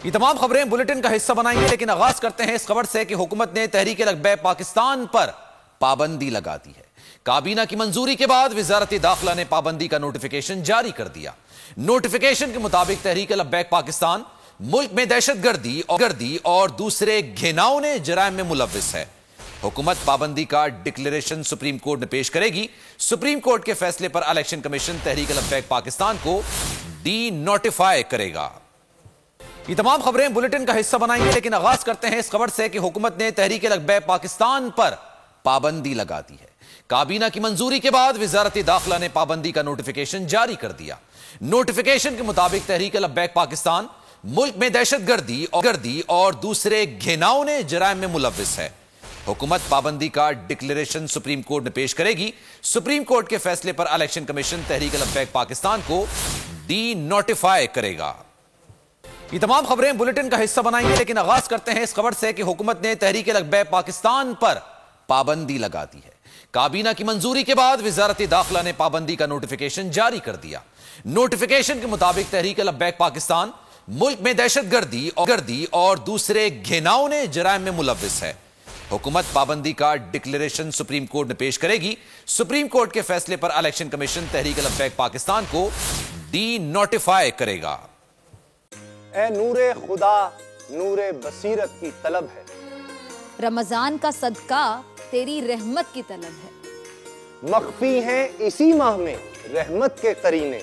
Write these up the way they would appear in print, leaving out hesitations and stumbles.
یہ تمام خبریں بلیٹن کا حصہ بنائیں گے، لیکن آغاز کرتے ہیں اس خبر سے کہ حکومت نے تحریک لبیک پاکستان پر پابندی لگا دی ہے۔ کابینہ کی منظوری کے بعد وزارت داخلہ نے پابندی کا نوٹیفیکیشن جاری کر دیا۔ نوٹیفیکیشن کے مطابق تحریک لبیک پاکستان ملک میں دہشت گردی اور دوسرے گھناؤنے جرائم میں ملوث ہے۔ حکومت پابندی کا ڈکلیریشن سپریم کورٹ میں پیش کرے گی۔ سپریم کورٹ کے فیصلے پر الیکشن کمیشن تحریک لبیک پاکستان کو ڈی نوٹیفائی کرے گا۔ یہ تمام خبریں بلیٹن کا حصہ بنائیں گے، لیکن آغاز کرتے ہیں اس خبر سے کہ حکومت نے تحریک لبیک پاکستان پر پابندی لگا دی ہے۔ کابینہ کی منظوری کے بعد وزارت داخلہ نے پابندی کا نوٹیفیکیشن جاری کر دیا۔ نوٹیفیکیشن کے مطابق تحریک لبیک پاکستان ملک میں دہشت گردی اور دوسرے گھناؤنے جرائم میں ملوث ہے۔ حکومت پابندی کا ڈکلیریشن سپریم کورٹ میں پیش کرے گی۔ سپریم کورٹ کے فیصلے پر الیکشن کمیشن تحریک لبیک پاکستان کو ڈی نوٹیفائی کرے گا۔ یہ تمام خبریں بلیٹن کا حصہ بنائیں گے، لیکن آغاز کرتے ہیں اس خبر سے کہ حکومت نے تحریک لبیک پاکستان پر پابندی لگا دی ہے۔ کابینہ کی منظوری کے بعد وزارت داخلہ نے پابندی کا نوٹیفیکیشن جاری کر دیا۔ نوٹیفیکیشن کے مطابق تحریک لبیک پاکستان ملک میں دہشت گردی اور دوسرے گھناؤنے جرائم میں ملوث ہے۔ حکومت پابندی کا ڈکلیریشن سپریم کورٹ میں پیش کرے گی۔ سپریم کورٹ کے فیصلے پر الیکشن کمیشن تحریک لبیک پاکستان کو ڈی نوٹیفائی کرے گا۔ اے نور خدا، نور بصیرت کی طلب ہے، رمضان کا صدقہ تیری رحمت کی طلب ہے، مخفی ہیں اسی ماہ میں رحمت کے قرینے،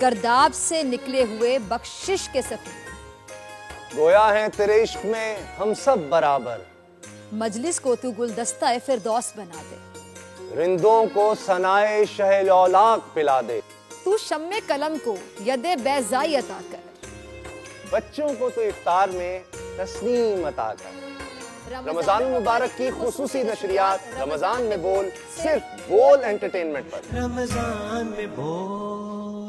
گرداب سے نکلے ہوئے بخشش کے سفیر، گویا ہیں تیرے عشق میں ہم سب برابر، مجلس کو تو گلدستہ فردوس بنا دے، رندوں کو ثنائے شہ لولاک پلا دے، تو شم قلم کو ید بیضائی عطا کر، بچوں کو تو افطار میں تسنیم عطا کر۔ رمضان المبارک کی خصوصی نشریات رمضان میں بول، صرف بول انٹرٹینمنٹ پر۔ رمضان میں بول